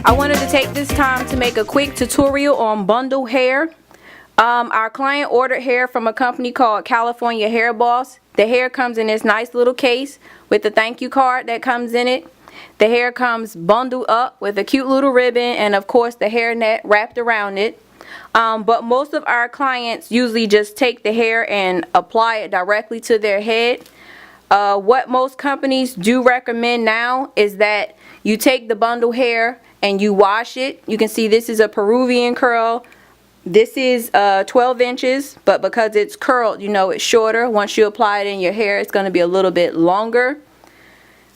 I wanted to take this time to make a quick tutorial on bundle hair. Our client ordered hair from a company called California Hair Boss. The hair comes in this nice little case with the thank you card that comes in it. The hair comes bundled up with a cute little ribbon and of course the hair net wrapped around it. But most of our clients usually just take the hair and apply it directly to their head. What most companies do recommend now is that you take the bundle hair and you wash it. You can see this is a Peruvian curl. This is 12 inches, but because it's curled, you know it's shorter. Once you apply it in your hair, it's going to be a little bit longer.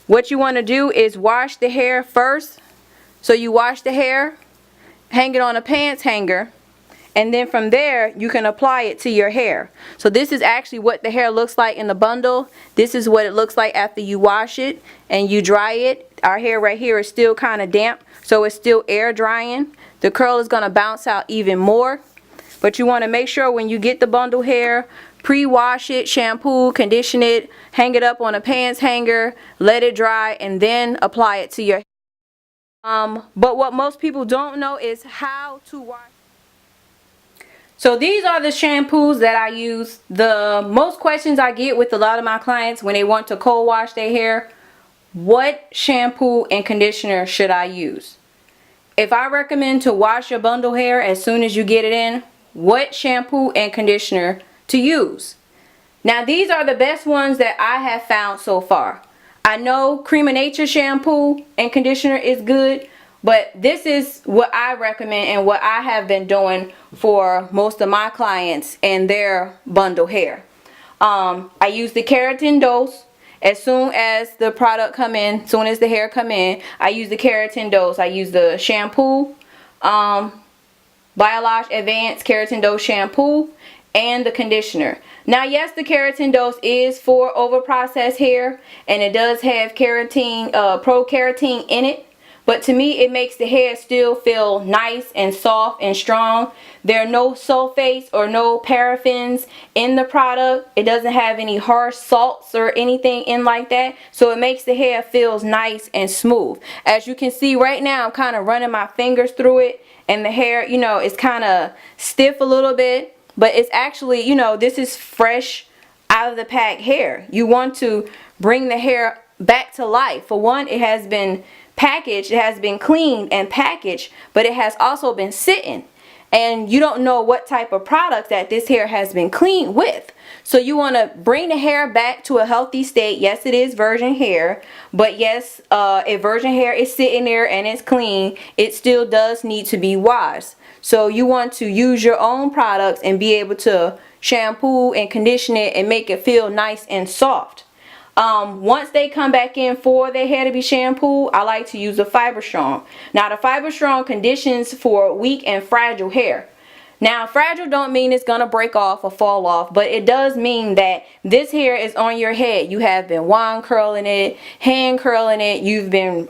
What you want to do is wash the hair first. So you wash the hair, hang it on a pants hanger, and then from there you can apply it to your hair. So this is actually what the hair looks like in the bundle. This is what it looks like after you wash it and you dry it. Our hair right here is still kind of damp, so it's still air drying. The curl is going to bounce out even more. But you want to make sure when you get the bundle hair, pre-wash it, shampoo, condition it, hang it up on a pants hanger, let it dry, and then apply it to your hair. But what most people don't know is how to wash. So these are the shampoos that I use. The most questions I get with a lot of my clients when they want to cold wash their hair: what shampoo and conditioner should I use? If I recommend to wash your bundle hair as soon as you get it in, what shampoo and conditioner to use? Now these are the best ones that I have found so far. I know Cream of Nature shampoo and conditioner is good, but this is what I recommend and what I have been doing for most of my clients and their bundle hair. I use the Keratindose. As soon as the product come in, soon as the hair come in, I use the Keratindose. I use the shampoo, Biolage Advanced Keratindose shampoo, and the conditioner. Now yes, the Keratindose is for over-processed hair, and it does have keratin, pro-keratin in it. But to me, it makes the hair still feel nice and soft and strong. There are no sulfates or no paraffins in the product. It doesn't have any harsh salts or anything in like that. So it makes the hair feels nice and smooth. As you can see right now, I'm kind of running my fingers through it. And the hair, you know, is kind of stiff a little bit. But it's actually, you know, this is fresh out of the pack hair. You want to bring the hair back to life. For one, it has been packaged, it has been cleaned and packaged, but it has also been sitting, and you don't know what type of products that this hair has been cleaned with. So you want to bring the hair back to a healthy state. Yes, it is virgin hair, but yes, if virgin hair is sitting there and it's clean, it still does need to be washed. So you want to use your own products and be able to shampoo and condition it and make it feel nice and soft. Once they come back in for their hair to be shampooed, I like to use the Fiber Strong. Now the Fiber Strong conditions for weak and fragile hair. Now fragile don't mean it's gonna break off or fall off, but it does mean that this hair is on your head. You have been wand curling it, hand curling it, you've been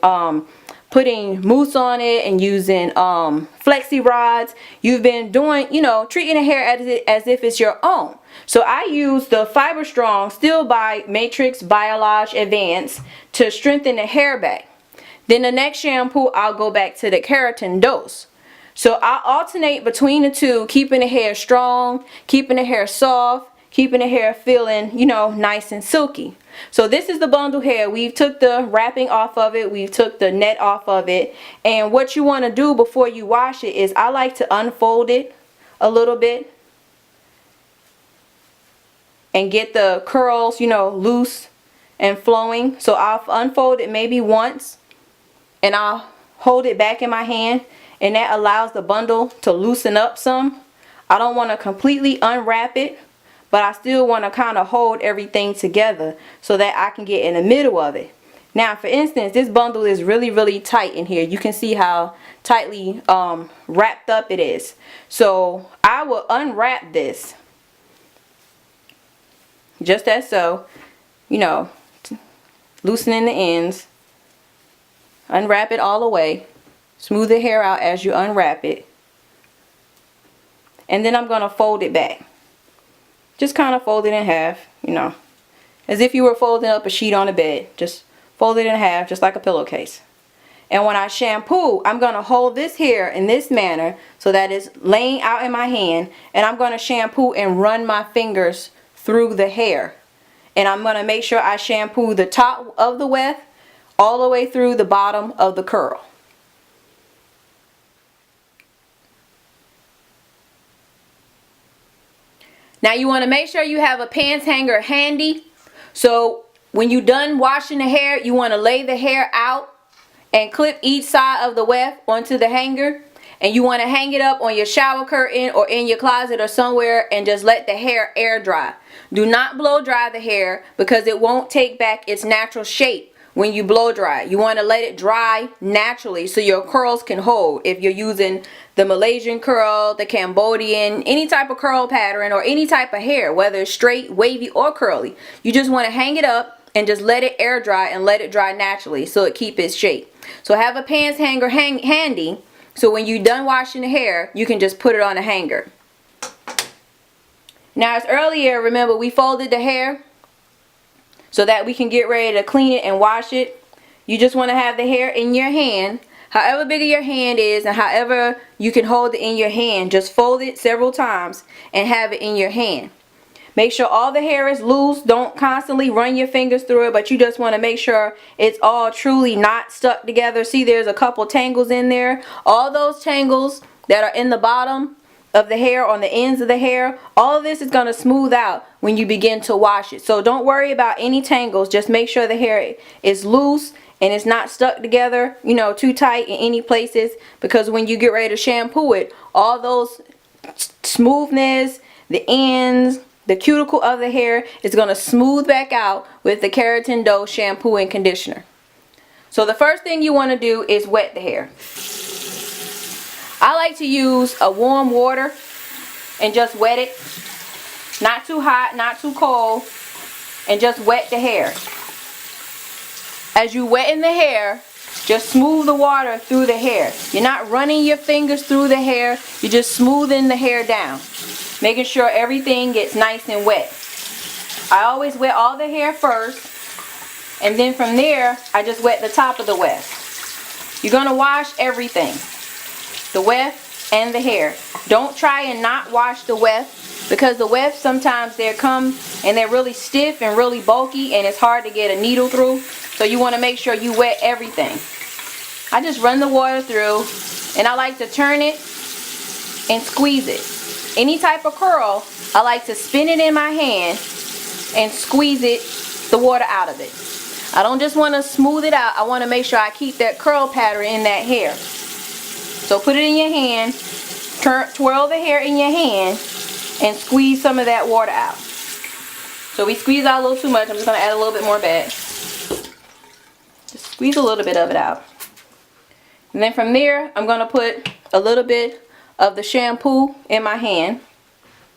putting mousse on it and using flexi rods. You've been doing, you know, treating the hair as if it's your own. So I use the Fiber Strong, still by Matrix Biolage Advanced, to strengthen the hair back. Then the next shampoo, I'll go back to the Keratindose. So I alternate between the two, keeping the hair strong, keeping the hair soft, keeping the hair feeling, you know, nice and silky. So this is the bundle hair. We've took the wrapping off of it. We've took the net off of it. And what you want to do before you wash it is I like to unfold it a little bit and get the curls, you know, loose and flowing. So I'll unfold it maybe once and I'll hold it back in my hand, and that allows the bundle to loosen up some. I don't want to completely unwrap it, but I still want to kind of hold everything together so that I can get in the middle of it. Now for instance, this bundle is really tight in here. You can see how tightly wrapped up it is. So I will unwrap this just as so, you know, loosening the ends, unwrap it all the way, smooth the hair out as you unwrap it. and then I'm going to fold it back. Just kind of fold it in half, you know, as if you were folding up a sheet on a bed. Just fold it in half, just like a pillowcase. And when I shampoo, I'm going to hold this hair in this manner so that it's laying out in my hand, and I'm going to shampoo and run my fingers through the hair. And I'm going to make sure I shampoo the top of the weft all the way through the bottom of the curl. Now you want to make sure you have a pants hanger handy. So when you're done washing the hair, you want to lay the hair out and clip each side of the weft onto the hanger, and you want to hang it up on your shower curtain or in your closet or somewhere, and just let the hair air dry. Do not blow dry the hair, because it won't take back its natural shape when you blow dry. You want to let it dry naturally so your curls can hold. If you're using the Malaysian curl, the Cambodian, any type of curl pattern or any type of hair, whether it's straight, wavy, or curly, you just want to hang it up and just let it air dry and let it dry naturally so it keeps its shape. So have a pants hanger handy, so when you're done washing the hair, you can just put it on a hanger. Now, as earlier, remember, we folded the hair so that we can get ready to clean it and wash it. You just want to have the hair in your hand, however big your hand is and however you can hold it in your hand. Just fold it several times and have it in your hand. Make sure all the hair is loose. Don't constantly run your fingers through it, but you just want to make sure it's all truly not stuck together. See, there's a couple tangles in there. All those tangles that are in the bottom of the hair, on the ends of the hair, all of this is going to smooth out when you begin to wash it. So don't worry about any tangles. Just make sure the hair is loose and it's not stuck together, you know, too tight in any places, because when you get ready to shampoo it, all those smoothness, the ends, the cuticle of the hair is going to smooth back out with the Keratindose shampoo and conditioner. So the first thing you want to do is wet the hair. I like to use a warm water and just wet it. Not too hot, not too cold, and just wet the hair. As you wet the hair, just smooth the water through the hair. You're not running your fingers through the hair, you're just smoothing the hair down, making sure everything gets nice and wet. I always wet all the hair first, and then from there I just wet the top of the weft. You're going to wash everything, the weft and the hair. Don't try and not wash the weft, because the weft sometimes they come and they're really stiff and really bulky and it's hard to get a needle through. So you want to make sure you wet everything. I just run the water through, and I like to turn it and squeeze it. Any type of curl, I like to spin it in my hand and squeeze it, the water out of it. I don't just want to smooth it out. I want to make sure I keep that curl pattern in that hair. So put it in your hand, twirl the hair in your hand, and squeeze some of that water out. So we squeeze out a little too much. I'm just going to add a little bit more back. Just squeeze a little bit of it out. And then from there, I'm going to put a little bit of the shampoo in my hand.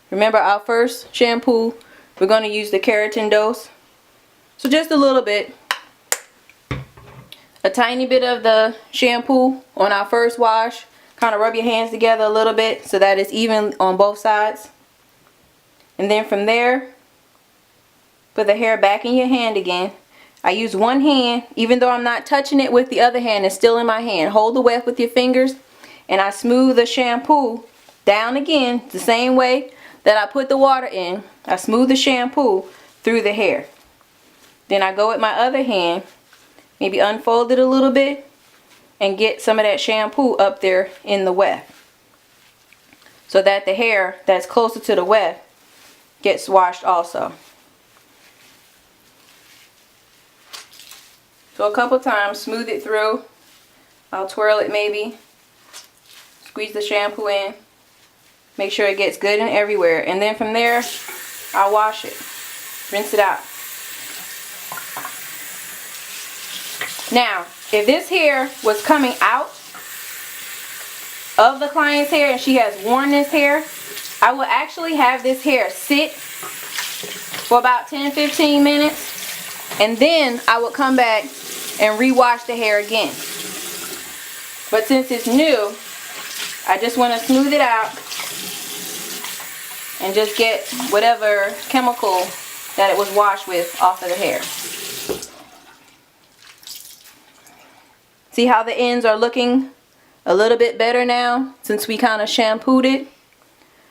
Remember, our first shampoo, we're going to use the Keratindose. So just a little bit. A tiny bit of the shampoo on our first wash. Kind of rub your hands together a little bit so that it's even on both sides. And then from there, put the hair back in your hand again. I use one hand, even though I'm not touching it with the other hand, it's still in my hand. Hold the weft with your fingers, and I smooth the shampoo down again the same way that I put the water in. I smooth the shampoo through the hair. Then I go with my other hand, maybe unfold it a little bit, and get some of that shampoo up there in the weft, so that the hair that's closer to the weft gets washed also. So a couple times, smooth it through. I'll twirl it maybe. Squeeze the shampoo in. Make sure it gets good and everywhere. And then from there, I'll wash it. Rinse it out. Now, if this hair was coming out of the client's hair and she has worn this hair, I will actually have this hair sit for about 10-15 minutes, and then I would come back and rewash the hair again. But since it's new, I just want to smooth it out and just get whatever chemical that it was washed with off of the hair. See how the ends are looking a little bit better now since we kind of shampooed it?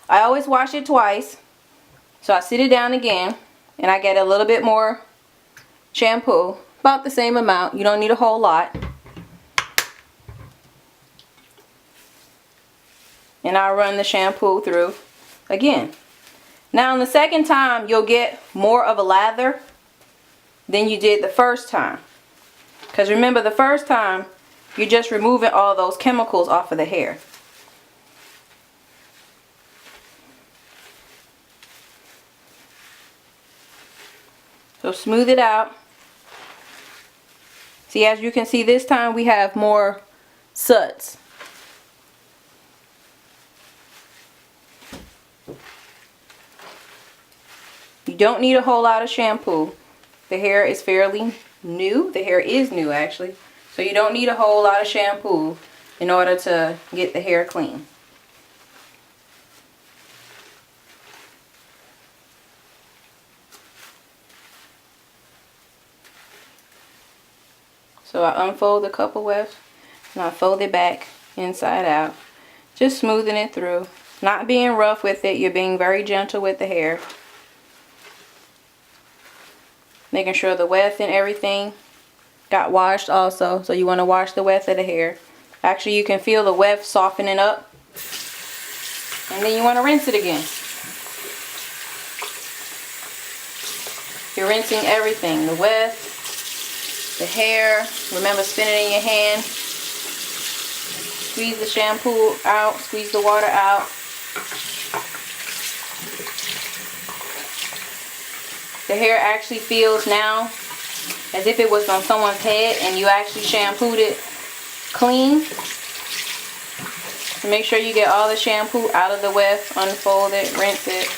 I always wash it twice. So I sit it down again and I get a little bit more shampoo, about the same amount. You don't need a whole lot. And I'll run the shampoo through again. Now on the second time you'll get more of a lather than you did the first time. Because remember, the first time you're just removing all those chemicals off of the hair. So smooth it out. See, as you can see, this time we have more suds. You don't need a whole lot of shampoo. The hair is fairly new. The hair is new actually. So you don't need a whole lot of shampoo in order to get the hair clean. So I unfold the couple wefts and I fold it back inside out. Just smoothing it through. Not being rough with it. You're being very gentle with the hair. Making sure the weft and everything got washed also. So you want to wash the weft of the hair. Actually, you can feel the weft softening up. And then you want to rinse it again. You're rinsing everything. The weft, the hair. Remember, spin it in your hand. Squeeze the shampoo out. Squeeze the water out. The hair actually feels now as if it was on someone's head and you actually shampooed it clean. So make sure you get all the shampoo out of the weft, unfold it, rinse it.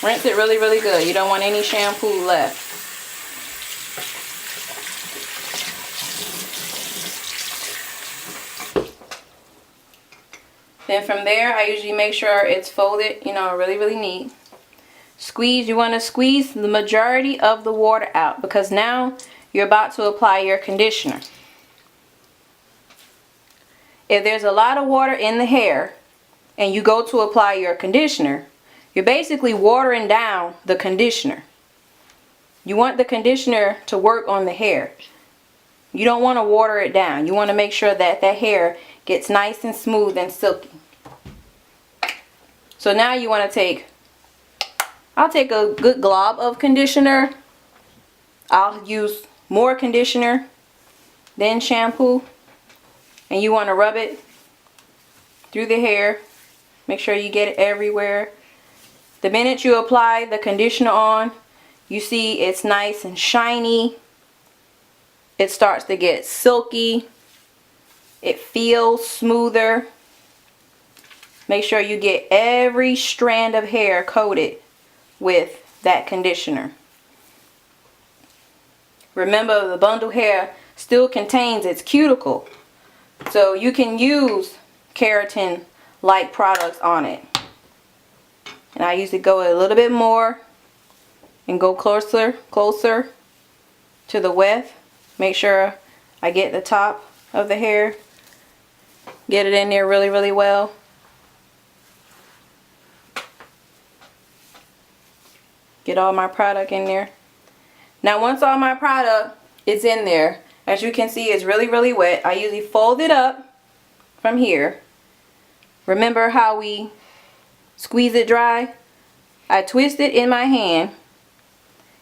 Rinse it really, really good. You don't want any shampoo left. Then from there, I usually make sure it's folded, you know, really, really neat. Squeeze, you want to squeeze the majority of the water out because now you're about to apply your conditioner. If there's a lot of water in the hair and you go to apply your conditioner, you're basically watering down the conditioner. You want the conditioner to work on the hair. You don't want to water it down. You want to make sure that that hair gets nice and smooth and silky. So now you want to I'll take a good glob of conditioner. I'll use more conditioner than shampoo. And you want to rub it through the hair. Make sure you get it everywhere. The minute you apply the conditioner on, you see it's nice and shiny. It starts to get silky. It feels smoother. Make sure you get every strand of hair coated with that conditioner. Remember, the bundle hair still contains its cuticle, so you can use keratin like products on it. And I usually go a little bit more and go closer to the weft. Make sure I get the top of the hair, get it in there really, really well. Get all my product in there. Now once all my product is in there, as you can see, it's really, really wet. I usually fold it up from here. Remember how we squeeze it dry? I twist it in my hand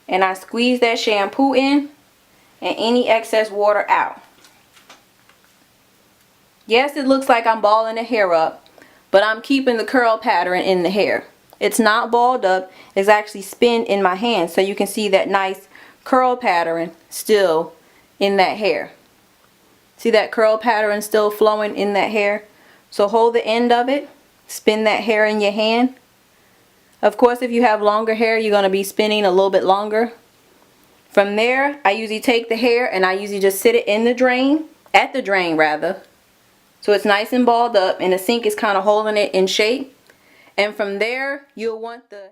and I squeeze that shampoo in and any excess water out. Yes, it looks like I'm balling the hair up, but I'm keeping the curl pattern in the hair. It's not balled up, it's actually spinned in my hand, so you can see that nice curl pattern still in that hair. See that curl pattern still flowing in that hair? So hold the end of it, spin that hair in your hand. Of course, if you have longer hair, you're going to be spinning a little bit longer. From there, I usually take the hair and I usually just sit it in the drain, at the drain rather. So it's nice and balled up and the sink is kind of holding it in shape. And from there, you'll want the